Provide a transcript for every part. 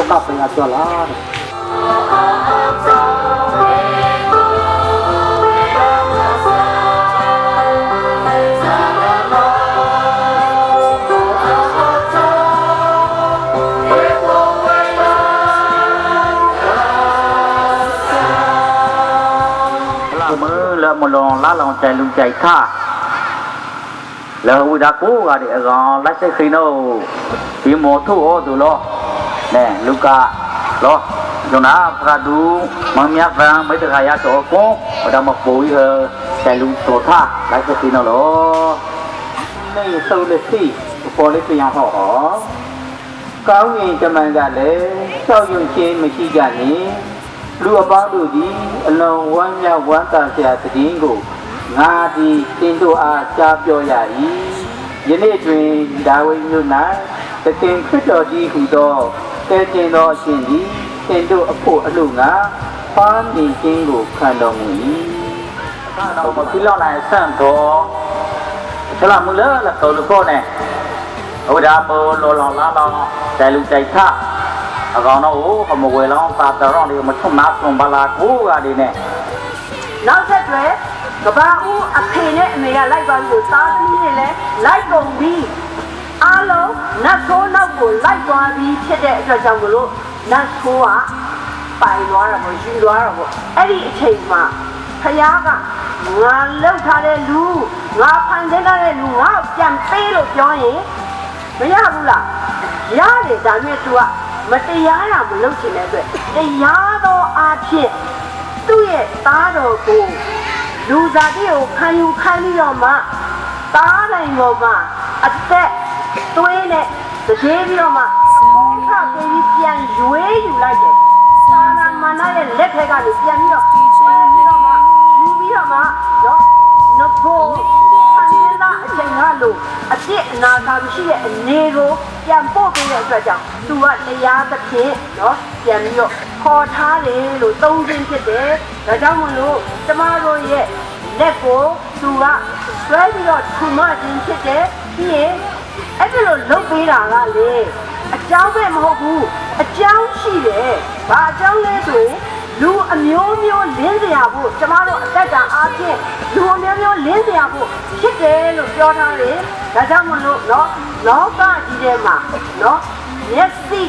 กลับไปอาจารย์มลองละลองใจลุงใจข้าแล้ววิดากูก็ได้รอลักเซคิโนที่หมอทูโอดูล้อเนี่ยลูกาล้อจงนะพระดูมันมีอะไรไม่ต้องขายาโจโก้เราดำมาปุ๋ยใจลุงโตท่าลักเซคิโนล้อนี่สู้เลยสิพอเลยสิยังหอก้าวเงินจะมันกันเลยเจ้าอยู่เชียงไม่ชี้กันนี้လူအပေါင်းတို့သည်အလုံးဝမ်းမြောက်ဝမ်းသာစရာတည်င်းကိုငါသည်တင်တို့အားကြားပြောရ၏ယနေ့တွင်ဒါဝိမြို့၌တခင်ခရစ်တော်ကြီးဟူသောကယ်တင်သောအရှင်သည်တင်တို့အဖို့အလို့ငါဖားနေခြင်းကိုခံတော်မူ၏သာတော်မဖြစ်လောက်နိုင်ဆန့်တော်ဆလာမူလာလကောလကောနဲ့ဟိုဒါပေါ်လောလောလာလောတိုင်လူတိုင်ထအကောင်တော့ဟိုမဝဲလောင်းတာတော်တွေမထုံနာဆုံးပါလာကိုကဒီနဲ့နောက်ဆက်တွဲကဘာဦးအဖေနဲ့အမေကလိုက်သွားပြီးသားသမီးတွေလည်းလိုက်ကုန်ပြီးအားလုံးနတ်ဆိုးနောက်ကိုလိုက်သွားပြီးဖြစ်တဲ့အတွက်ကြောင့်မလို့နတ်ဆိုးကပိုင်သွားတာပေါ့ယူသွားတာပေါ့အဲ့ဒီအချိန်မှာဖယားကငါလှုပ်ထားတဲ့လူငါဖန်ဆင်းထားတဲ့လူငါပြန်ပေးလို့ပြောရင်မရဘူးလားရတယ်ဒါနဲ့ तू ကမတရားတာမလုပ်ချင်တဲ့အတွက်တရားသောအားဖြင့်သူ့ရဲ့သားတော်ကိုလူစားတိကိုခံယူခိုင်းပြီးတော့မှသားတိုင်းပေါ်မှာအသက်သွေးနဲ့တကြေးပြီးတော့မှအပေါ်ထပေးပြီးပြန်ရွေးယူလိုက်တယ်သာနာမဏေရဲ့လက်ထက်ကနေပြန်ပြီးတော့ယူပြီးတော့မှနော်နဘိုအန်ဒီလာအချိန်ကလို့အပြစ်အနာဂါမရှိတဲ့အနေကိုပြန်ပို့ပေးတဲ့အတွက်ကြောင့်သူကတရားသဖြင့်နော်ပြန်ပြီးတော့ခေါ်ထားတယ်လို့သုံးခြင်းဖြစ်တယ်ဒါကြောင့်မလို့ကျမတို့ရဲ့လက်ကိုသူကဆွဲပြီးတော့ထူမခြင်းဖြစ်တယ်ပြီးရင်အဲ့ဒီလိုလုပ်ပေးတာကလေအကြောင်းပဲမဟုတ်ဘူးအကြောင်းရှိတယ်ဘာအကြောင်းလဲဆိုရင်လူအမျိုးမျိုးလင်းစရာဖို့ကျမတို့အသက်တာအားဖြင့်လူအမျိုးမျိုးလင်းစရာဖို့ဖြစ်တယ်လို့ပြောထားတယ်ဒါကြောင့်မလို့နော်လောကကြီးထဲမှာနော်မျက်စိ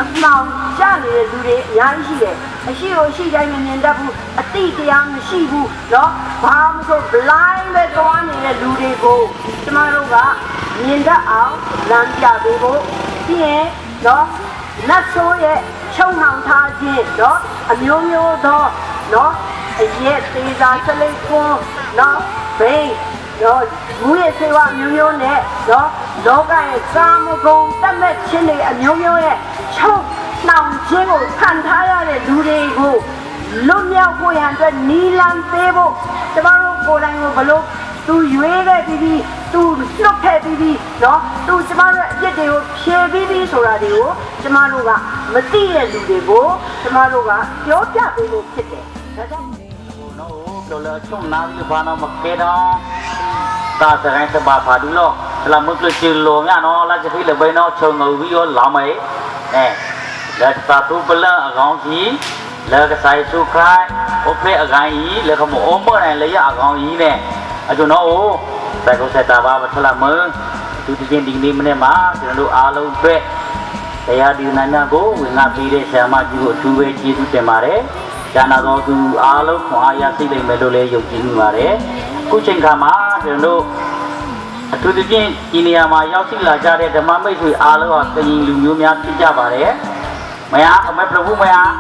အမှောင်ကျနေတဲ့လူတွေအများကြီးရှိတယ်အရှိကိုရှိတိုင်းမမြင်တတ်ဘူးအတိတရားမရှိဘူးနော်ဘာမှမဆို blind ပဲသွားနေတဲ့လူတွေကိုကျမတို့ကမြင်တတ်အောင်လမ်းပြပေးဖို့ပြီးရင်နော်နတ်ဆိုးရဲ့ချုံနှောင်ထားခြင်းနော်အမျိုးမျိုးသောနော်အရက်သေးစာစလိတ်ကွန်းနော်ဘိန်းနော်ဘူးရဲ့စေဝမျိုးမျိုးနဲ့နော်လောကရဲ့ကာမဂုဏ်တတ်မဲ့ခြင်းတွေအမျိုးမျိုးရဲ့ချုံနှောင်ခြင်းကိုခံထားရတဲ့လူတွေကိုလွတ်မြောက်ဖို့ရန်အတွက်နီလန်ပေးဖို့ကျမတို့ကိုယ်တိုင်ကိုဘလို့သူရွေးခဲ့ပြီးသူလွတ်ခဲ့ပြီးနော်သူကျမတို့အပြစ်တွေကိုဖြေပြီးဆိုတာတွေကိုကျမတို့ကမသိတဲ့လူတွေကိုကျမတို့ကပြောပြပေးလို့ဖြစ်တယ်ဒါကြောင့်နော်တော်လာချုံနာပြီးဘာနာမကဲတော့တာစကိုင်းစပါဖာဒူလောလာမုတ်ချီလိုမြနော်လာချီလေဘိနော်ချုံငူပြီးရောလာမေလက်တာတူပလအကောင်ကြီးလက်ကဆိုင်စုခိုင်းโอเคအကောင်ကြီးလက်ခမောမောနိုင်လေရအကောင်ကြီးနဲ့အကျွန်တော်ဘယ်ကိုဆက်တာပါမထလာမသူတချင်းဒီနေ့မနေ့မှာကျွန်တော်တို့အားလုံးအတွက်တရားဒီနာနာကိုဝင်လာပြီးတဲ့ဆရာမကြီးကိုအထူးပဲကျေးဇူးတင်ပါတယ်။ကျန်တော်သူအားလုံးခွန်အားရသိနိုင်မယ်လို့လည်းယုံကြည်မိပါတယ်။ခုချိန်ခါမှာကျွန်တော်တို့အထူးသဖြင့်ဒီနေရာမှာရောက်ရှိလာကြတဲ့ဓမ္မမိတ်ဆွေအားလုံးဟာသင်လူမျိုးများဖြစ်ကြပါတယ်။မယားအမေပြဘူးမယား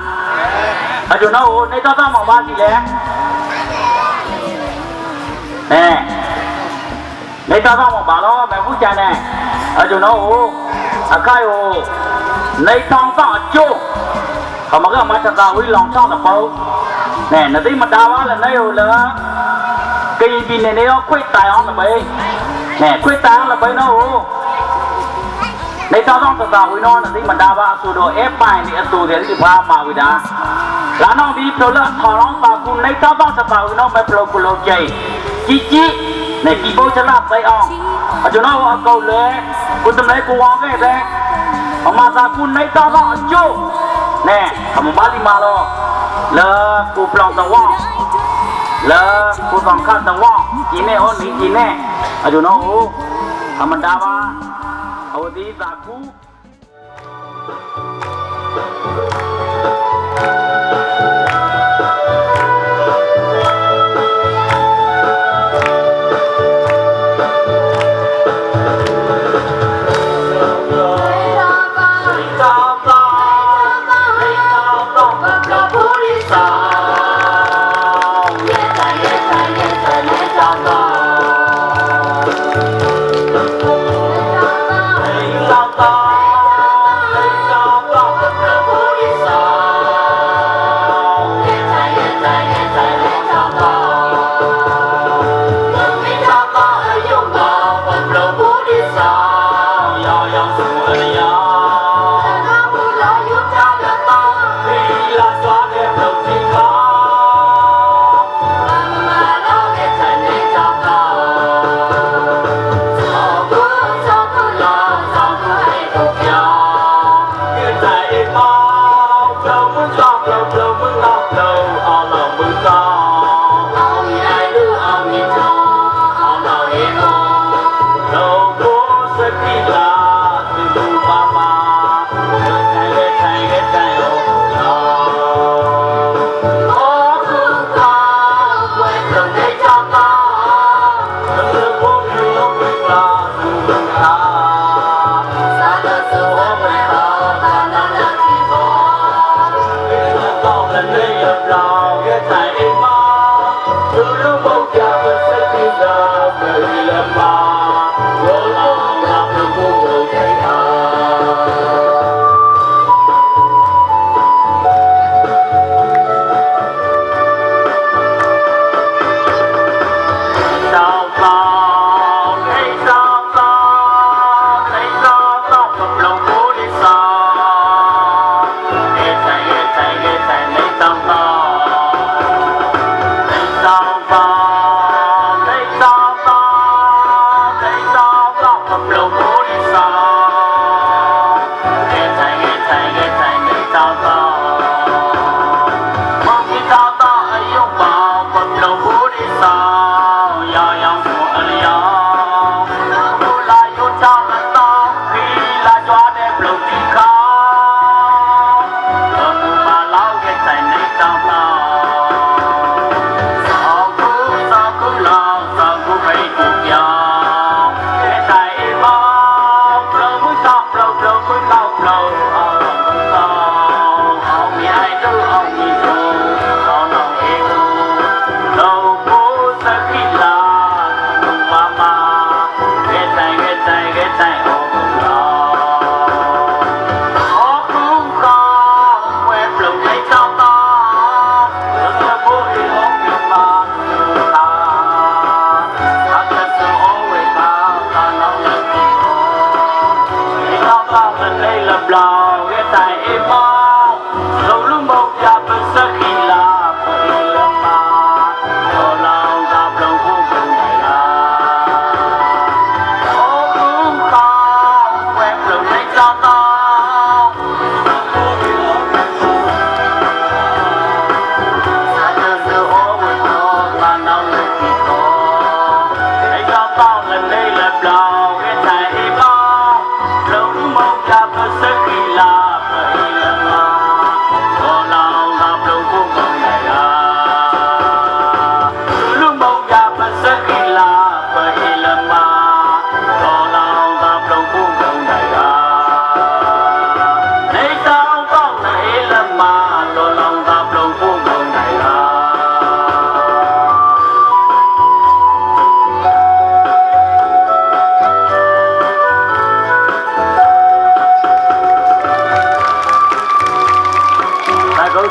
အကျွန်တော်ကိုနေတော့မှပါကြည့်လေ။နေတော့မှပါတော့မဟုတ်ကြနဲ့အကျွန်တော်ကိုအခါရောနေတောင်တော့အကျိုးခမကမတတာဝီလောင်ဆောင်တဲ့ပေါ့နဲ့နသိမတာပါလဲနေရောလားကိန်းပြီးနေရောခွေတိုင်အောင်လည်းပဲနဲ့ခွေတိုင်အောင်လည်းပဲနော်နေတောင်တော့တတာဝီနော်နသိမတာပါဆိုတော့အဲပိုင်နေအတူတယ်ဒီဘာမှာဝီတာလာတော့ဒီပလခေါ်တော့ပါကူနေတောင်တော့တတာဝီနော်မပလောကလောကျိကြီးနေဒီဘောချလာပဲအောင်အကျွန်တော်အကောက်လဲကိုတမဲကိုဝါခဲ့တဲ့ Mama saku naik tawang ajo. Nè, kamu balik malo. Le ku pelang tawang. Le ku tangkat tawang. Kine oh ni kine. Ajo no. Kamu dawa. Awdi saku.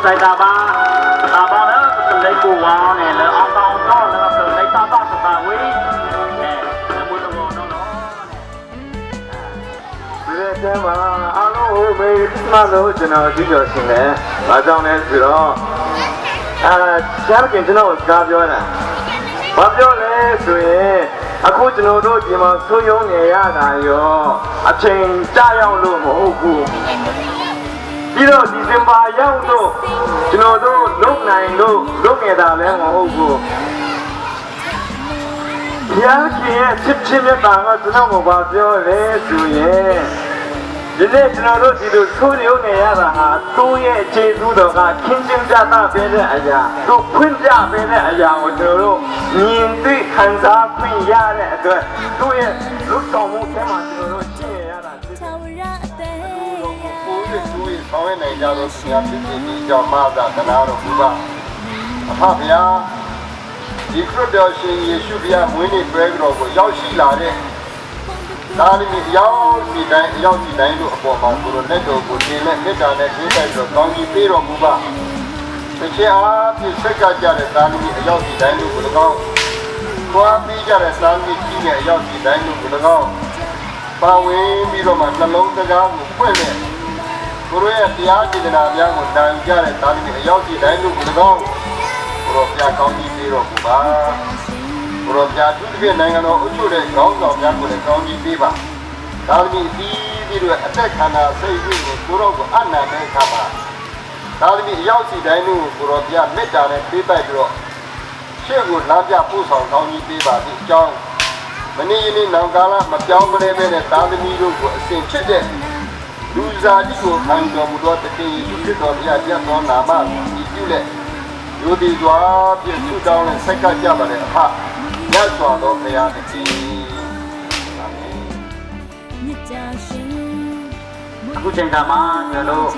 Sai ta ba đó từ đây cô vào nè là ông tao nó là từ đây ta ba từ ta quý nè là mua đồ nó nè thế mà alo mấy mà đâu cho nó đi cho xin nè bà trong này rồi đó chắc là cái nó cáပြောnè cáပြောnày rồi အခုကျွန်တော်တို့ဒီမှာဆိုးရုံးနေရတာရောအချိန်ကြာရောက်လို့မဟုတ်ဘူးပြီးတော့ဒီဇင်ဘာရောက်တော့ကျွန်တော်တို့လုံနိုင်လို့လုံနေတာလည်းမဟုတ်ဘူးဘုရားရှင်ရဲ့ချစ်ချင်းမြတ်တာကကျွန်တော်ကပြောရဲဆိုရင်ဒီနေ့ကျွန်တော်တို့ဒီလိုဆိုးရုံးနေရတာဟာသူ့ရဲ့အခြေသူတော်ကခင်းကျင်းကြတာပဲတဲ့အရာသူဖွင့်ပြပေးတဲ့အရာကိုကျွန်တော်တို့မြင်သိခံစားခွင့်ရတဲ့အတွက်သူ့ရဲ့လူတော်မှုထဲမှာကျွန်တော်တို့ရှင်းရတာဖြစ်တယ်ကိုယ်ရဲ့ဆောင်ရနိုင်ကြလို့ဆရာဖြစ်ပြီးကြောင့်မသာကနာတော်ဘုရားအဖဗျာဒီခရစ်တော်ရှင်ယေရှုဘုရားမွေးနေ့ပွဲတော်ကိုရောက်ရှိလာတဲ့ဒါနမီရောက်စီတိုင်းတို့အပေါ်မှာကိုယ်လက်တော်ကိုတင်လက်မေတ္တာနဲ့ထိတိုက်တော်ကောင်းကြီးပေးတော်မူပါတစ်ချက်အားဖြင့်ဆက်ကကြတဲ့ဒါနမီအရောက်စီတိုင်းတို့ကို၎င်းတွားပြီးကြတဲ့သာမီကြီးရဲ့အရောက်စီတိုင်းတို့ကို၎င်းပါဝင်ပြီးတော့မှနှလုံးသားကိုဖွင့်တဲ့ကိုယ်ရဲ့တရားစေတနာများကိုတန်ကြတဲ့ဒါနမီအရောက်စီတိုင်းတို့ကို၎င်းကိုယ်ပြကောင်းကြီးပေးတော်မူပါဘုရားပြသူတစ်ပြည့်နိုင်ငံတော်အုပ်ချုပ်တဲ့ခေါင်းဆောင်များကိုလည်းကောင်းကြီးပေးပါဒါသမီးပြီးတော့အသက်ခန္ဓာစိတ်ကိုကိုရောကိုအနန္တခါပါဒါသမီးအရောက်စီတိုင်းတို့ကိုရောပြမေတ္တာနဲ့ပေးပိုက်ပြီးတော့ရှေ့ကိုလမ်းပြပို့ဆောင်ကောင်းကြီးပေးပါဒီအကြောင်းမနေ့ယနေ့နောက်ကာလမပြောင်းမလဲပဲနဲ့ဒါသမီးတို့ကိုအစဉ်ဖြစ်တဲ့လူစားကြီးကိုခံတော်မူသောတခင်ယေရှုခရစ်တော်ဘုရားပြတ်သောနာမကိုကြည်ပြုလက်ယိုဒီစွာပြည့်စုံတောင်းနဲ့ဆက်ကကြပါလေအဖရသောတော်ဘုရားတည်အာမင်အခုချိန်ခါမှာကျွန်တော်တို့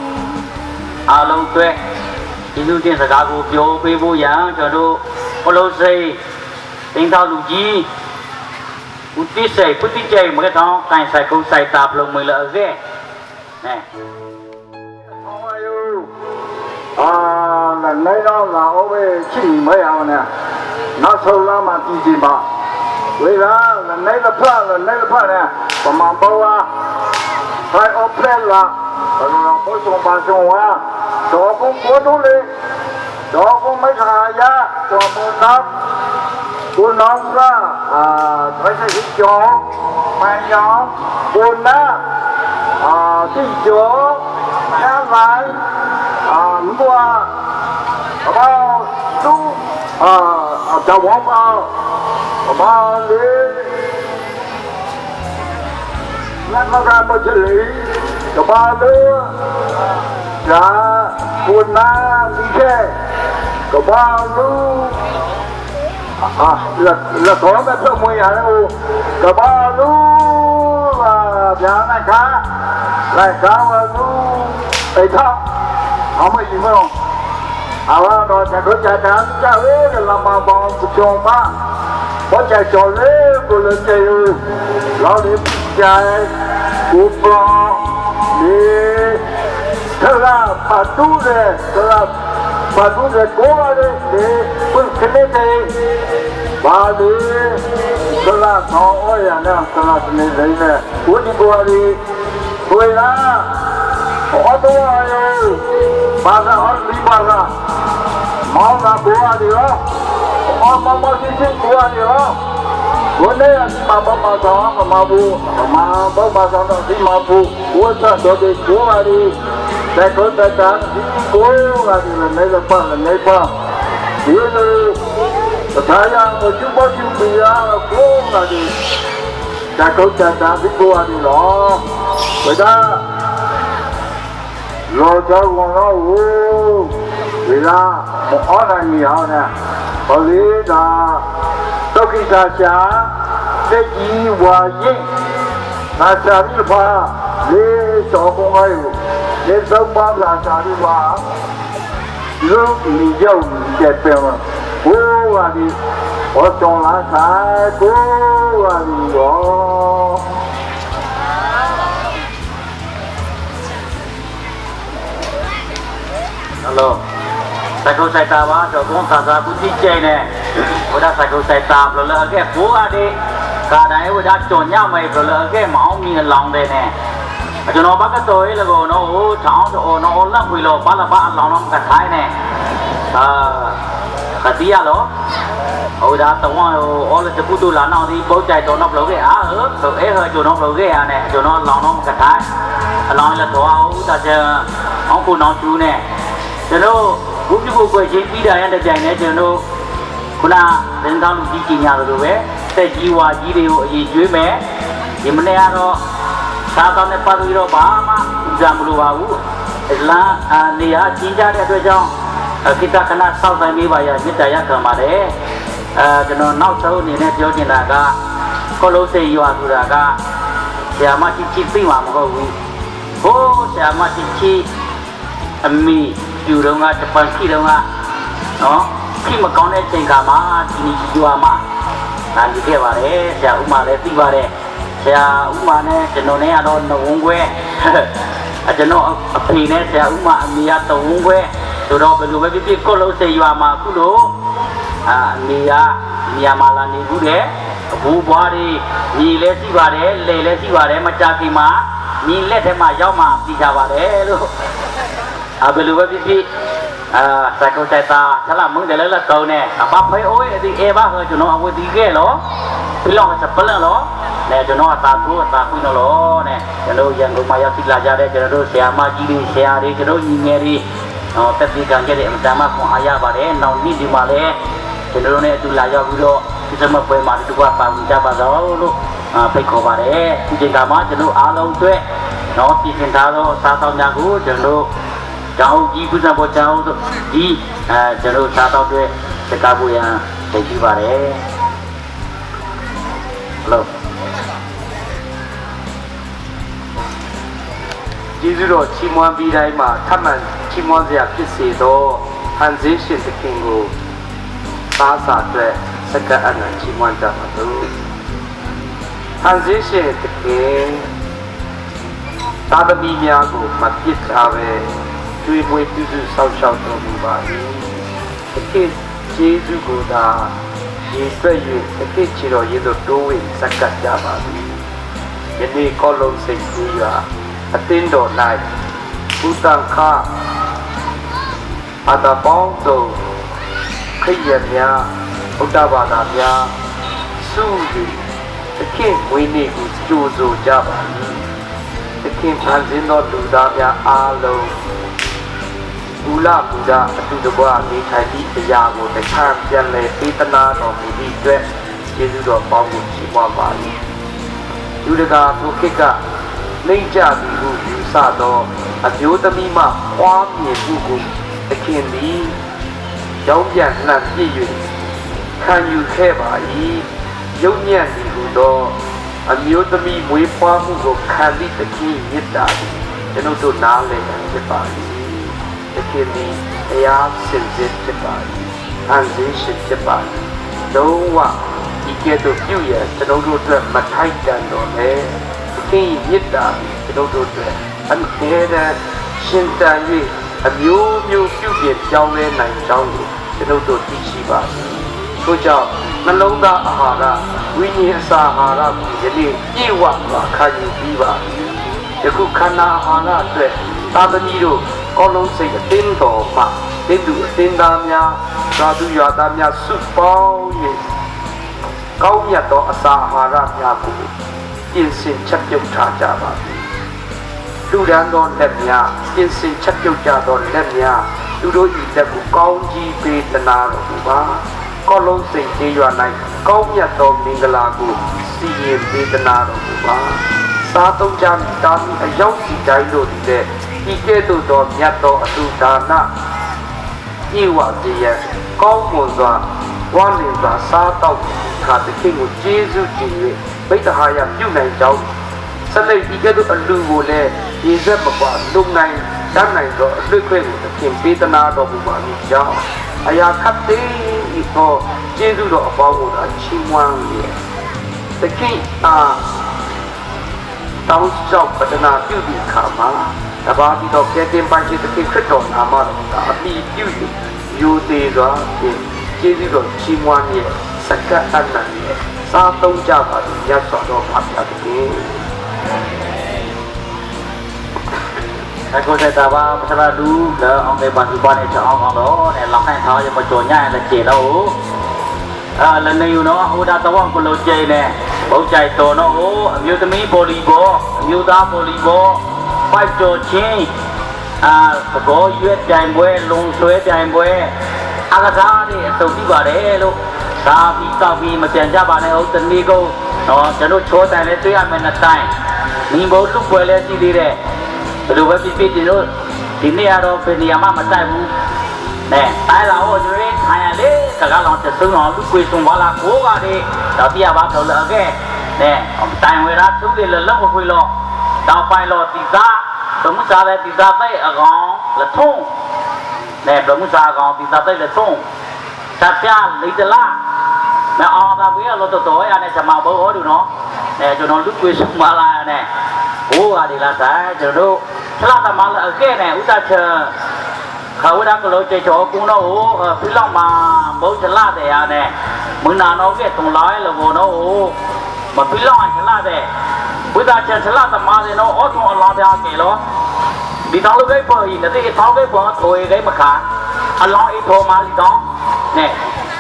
အားလုံးအတွက်ဒီလူချင်းစကားကိုပြောပေးဖို့ရန်ကျွန်တော်တို့ဘလို့စိတ်တင်းထောက်လူကြီးဦးတိစိတ်ပုတိကျိမကတော့ကိုင်ဆိုင်ကိုစိုက်တာပလုံးမလဲအဲ့နဲ好啊哟啊那来到老位去没有呢那手拉嘛弟弟吧为啥那个怕呢我们包啊还我骗了我说我送把送啊做工活动嘞做工没啥呀做不到不能说还是一种慢养不能第九下来如果都叫我们的那个不是你就把的那不拿你去就把路那多么这么样的就把路别来看来看我路被套好没有没有好了我这个家长家里的老妈妈不讲话我在小里不能这样老李在不放你他那把肚子过来的你不肯定的把你他那操我呀那他那是你人呢我的过来对啦我多哟把那二里把那毛那过来的了毛星星过来的了我那样马上马上的马步我上到的过来的在口袋上过来的那个放的那放有的太阳我就不要过来的在口袋上过来的了为啥老家我老五为啥我二十年后呢我离他都给他下这一万亿那下的话你小公还有你手帮他下的话如你就这边了不啊的我从来才不啊的哟Hello sai câu sai ta ba cho con ta cũng đi chơi nè bữa đã sai câu sai ta rồi là cái phố à đi cả đấy bữa đã chọn nhau mày rồi là cái máu mi lòng đây nè cho nó bắt cái tôi là gồ nó cháo cho nó lắm quỳ lô bắt là bắt lòng nó cả thái nè cả tia đó hồi đó tổng họ là chụp tu là nó đi bố chạy cho nó lâu cái rồi ấy hơi cho nó lâu cái này cho nó lòng nó cả thái lòng là thua ông ta chờ ông phụ nó chú nè cho nó cũng như cô quay trên video anh được chạy này cho nó cô na đến thằng lúc chỉ nhà rồi bé tại chỉ qua chỉ điều gì dưới bé thì mình nghe đó sao tao này bắt được ba mà jam lu vào là nia cinta dia tu jong kita kena solve ini bayar kita ya kemarin cho nó nấu sâu ni nè cho nên là cả có lối xây dựng tu là cả sẽ mà chỉ pin mà có vui ô sẽ mà chỉ mì chiều đâu ngà chụp ảnh khi đâu ngà đó khi mà con này trên cả mà chỉ chỉ mà làm gì thế vậy đấy sẽ mà đấy tí vậy đấy sẽ mà này cho nó này nó uống quê cho nó thì này sẽ mà mì ăn tàu uống quê từ đó bây giờ mới biết có lối xây dựng mà cứ đó mì mà là mì cũ đấy bố bố đi mì lấy xí vào đấy lấy xí vào đấy mà cha khi mà mì lấy thế mà giáo mà đi ra vào đấy luôn bây giờ mới biết sai câu sai ta chắc là muốn để lấy là cầu nè bác thấy ôi thì e bác hơi cho nó không có tí ghê đó cái lòng sập bớt lên đó nè cho nó ta thua ta quy nó đó nè cho nó dân của mày thích là ra đây cho nó xe mà chỉ đi xe đi cho nó nhìn nghe đi tất nhiên càng cái để mà mà không ai vào đấy nào đi đi mà đấy cho nó này tôi là do video cái mà về mà tôi qua bằng cha bà đó luôn phải khó vào đấy chỉ cả mà cho nó áo lâu tuệ nó chỉ hiện thao đó sao tao nhà cũ cho nó cháu gì cũng sao cháu gì cho nó sao tao tuệ sẽ cả buổi để đi vào đấy hello Jizudo chimwan bidai ma thaman chimwan zia kisi do transition the kingo ta sa twe saka ana chimwan ta ma do transition the king ta da mi mya ko ma pit a ve twi mwe tu tu sao sao to bu ba ni the king Jesu ko da ye swe yu the king chi ro yin do do win saka ja ba ni ye ni ko lo sei ku ya a tin do nai bu tang kha a da bong so khai ya mya Buddha ba da mya su yu the king we ni ku chu zo ja ba ni the king phan sin do lu da mya a lo bu la bu da a tu de bwa ni thai ti aya ko te kha pyan le pe tana do mu di twet Jesu do pong ku chi mwa ba ni lu de ka tu khit kaလိမ့်ကြပြီဟုယူဆသောအမျိုးသမီးမှပွားမြင်မှုကိုသခင်သည်ကြောင်းပြန်လှန်ပြည့်၍ခံယူခဲ့ပါ၏ရုပ်ညံ့သည်ဟုသောအမျိုးသမီးမွေးဖွားမှုကိုခံသည့်သခင်မြတ်တာသည်ကျွန်ုပ်တို့နားလည်ရဖြစ်ပါ၏သခင်သည်တရားစင်စစ်ဖြစ်ပါ၏အန်ဇေရှင်ဖြစ်ပါ၏လုံးဝဒီကဲ့သို့ပြုရကျွန်ုပ်တို့အတွက်မထိုက်တန်တော့လေခင်မြတ်တာကျွန်တော်တို့အမြဲတမ်းရှင်တန်၍အမျိုးမျိုးပြုပြင်ပြောင်းလဲနိုင်ကြောင်းကိုကျွန်တော်တို့သိရှိပါသည်။ထို့ကြောင့်နှလုံးသားအာဟာရဝိညာဉ်စာအာဟာရကိုယနေ့ပြည့်ဝစွာခံယူပြီးပါသည်။ယခုခန္ဓာအာဟာရအတွက်သာသမီတို့ကောလုံးစိတ်အသင်းတော်မှတိတုအသင်းသားများသာဓုရွာသားများစုပေါင်း၍ကောင်းမြတ်သောအစာအာဟာရများကိုပြင်ဆင်ချက်ပြုတ်ထားကြပါသည်လူရန်သောလက်များပြင်ဆင်ချက်ပြုတ်ကြသောလက်များသူတို့ဤလက်ကိုကောင်းကြီးပေးသနာတော်မူပါကောလုံးစိတ်ကျေးရွာ၌ကောင်းမြတ်သောမင်္ဂလာကိုစီရင်ပေးသနာတော်မူပါစားသုံးကြမည်တာမီအရောက်စီတိုင်းတို့သည်လည်းဤကဲ့သို့သောမြတ်သောအထုဒါနဤဝစေရန်ကောင်းမွန်စွာဝမ်းလင်စွာစားတော့ခါသခင်ကိုကျေးဇူးတင်၍ဘိတ္တဟာယပြုနိုင်ကြောင်းဆက်လက်ဒီကဲ့သို့အလူကိုလည်းရေစက်မကွာလုံနိုင်တတ်နိုင်သောအလွတ်ခွင့်ကိုသခင်ပေးသနာတော်မူပါမည်ကြောင်းအရာခတ်သိဤသောကျေးဇူးတော်အပေါင်းကိုသာချီးမွမ်း၍သခင်တောင်းလျှောက်ပတနာပြုသည့်အခါမှာတပါးပြီးတော့ကဲတင်ပိုင်ခြင်းသခင်ခရစ်တော်နာမတော်ကအမိပြု၍ယူသေးစွာဖြင့်ကျေးဇူးတော်ချီးမွမ်း၍စက္ကန့်အနန္တရဲ့စားသုံးကြပါသည်မြတ်စွာဘုရားဖခင်သခင် Aku saya tahu masalah dulu, dah orang bantu bantu cakap orang lo, ni langsung tahu yang macam ni, dah cekau. လည်းနေယူနော်ဟိုဒါတော့ကိုလိုကျိနေဘုတ်ကြိုက်တော်နော်ဟိုအမျိုးသမီးဗော်လီဘောအမျိုးသားဗော်လီဘောဖိုက်တော်ချင်းသဘောရွက်ပြိုင်ပွဲလုံဆွဲပြိုင်ပွဲအကစားတွေအစုံပြီးပါတယ်လို့သာပြီးတောက်ပြီးမပြန်ကြပါနဲ့ဟုတ်တနည်းကုန်နော်ကျွန်တော်ချောတိုင်လေးတွေ့ရမယ်နှစ်တိုင်းမိဘလူပွဲလေးရှိသေးတယ်ဘယ်လိုပဲဖြစ်ဖြစ်ကျွန်တော်ဒီနေ့ကတော့ဘယ်နေရာမှမတိုက်ဘူးနဲ့အဲလာဟိုကျွေးထိုင်ရလေစကားလောင်တဲ့ဆုံးအောင်လူကွေဆုံးပါလားကိုကတည်းတော့ပြရပါတော့လည်းခဲ့နဲ့တိုင်ဝဲတာသူတွေလည်းလောက်ခွေလို့တောက်ပိုင်လို့ဒီသားဘုံစားတဲ့ဒီသားပဲအကောင်လက်ထုံးနဲ့ဘုံစားကောင်ဒီသားပဲလက်ထုံးတပ်ပြလိတလားမအောင်တာဘေးလို့တော်ရနဲ့ချက်မဘောဟောတူနော်နဲ့ကျွန်တော်လူကွေဆုံးပါလားနဲ့ဘိုးကဒီလားဆိုင်ကျွန်တော်ฉลาดแต่มาเลยแก่เนี่ยอุตส่าห์เชเขาว่าก็เราจะโชว์กูเนาะโอ้พี่ลองมาบอกฉลาดแต่เนี่ยมึงนานเอาแก่ตรงร้อยเลยโว้เนาะโอ้มาพี่ลองฉลาดแต่อุตส่าห์เชฉลาดแต่มาเลยเนาะโอ้ตรงอัลลอฮ์ไปเอาเกี่ยวแล้วดีท้องลูกไอ้เปิดอีกนะที่ท้องไอ้เปิดโถยไอ้มาขาอัลลอฮ์ไอ้โถมาดีท้องเนี่ย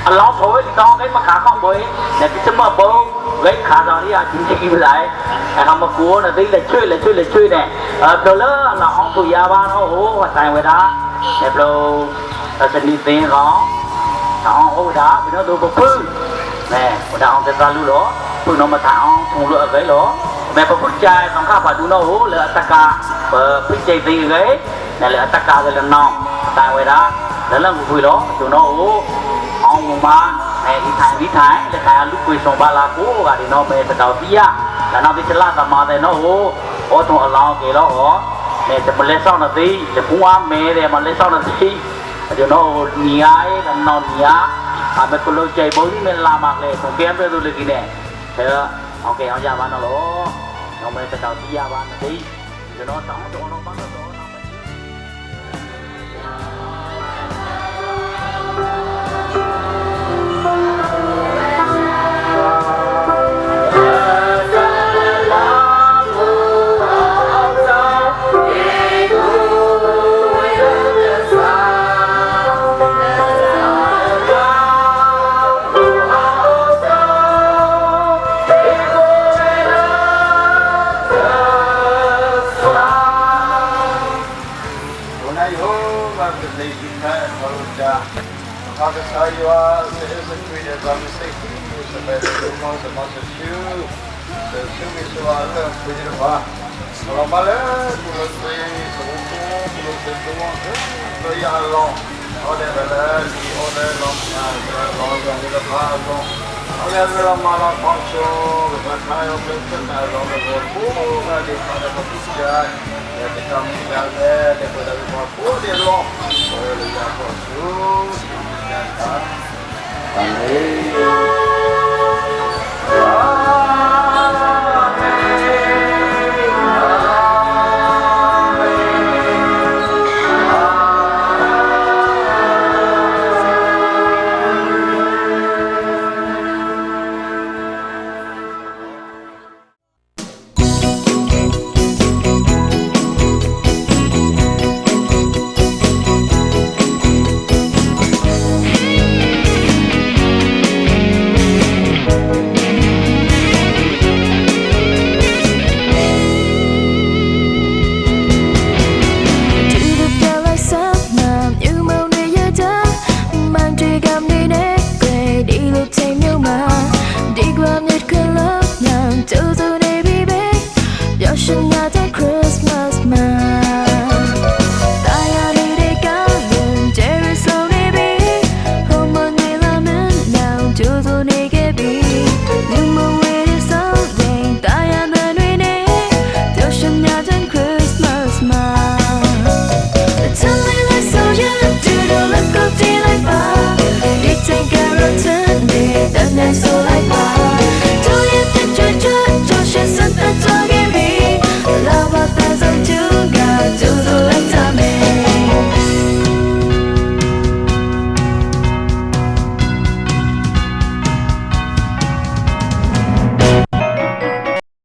อัลลอฮ์โถยดีท้องไอ้มาขาข้องโถยเนี่ยที่จะมาเปิดไอ้ขาตอนนี้จริงๆไม่ได้ไอ้คำมากูน่ะที่เลยช่วยเนี่ยเปล่าเลยเราเอาตัวยาบ้านเขาโอ้ว่าตายไว้ได้เนี่ยเปล่าเราจะมีเตียงเขาเอาโอ้ได้พี่น้องดูปุ๊บเนี่ยว่าได้เอาแต่ตาลูหรอพึ่งน้องมาถามถุงเลือดเลยหรอแม่ปุ๊บใจสองข้าวผัดดูน้องโอ้เหลือตะกาเปิดพึ่งใจตีเลยเนี่ยเหลือตะกาเลยละน้องตายไว้ได้แล้วเรื่องคุยหรอดูน้องโอ้เอามาเนี่ยวิถีเลยขายลูกคุยส่งบาลากูกันดิน้องไปสะดาวตีอ่ะแล้วน้องที่ฉลาดมาเลยน้องโอ้ตรงอัลลอฮ์เกี่ยวแล้วเหรอเนี่ยจะมาเล่นซ่อนนาทีจะพูดว่าเมย์เนี่ยมันเล่นซ่อนนาทีเดี๋ยวน้องหนีไอ้แล้วน้องหนีอ่ะเป็นคนรู้ใจบ่ที่มันลามากเลยส่งเกมไปดูเลยกินเนี่ยเธอโอเคเอายาบ้านเอาหรอน้องไปสะดาวตียาบ้านนาทีเดี๋ยวน้องต้องตัวน้องบ้านตัวน้องFather, how you are, the illustrated by mistake, the better you know the master shoe, the shoe is to our love, which is far. So, Mala, you will say, so you will say, so you are long. All the letters, all the long, and the past, all the Mala function, the kind of person, as long as the poor, the kind of picture, the coming down there, the good of the poor, the long, or the shoes. Amen.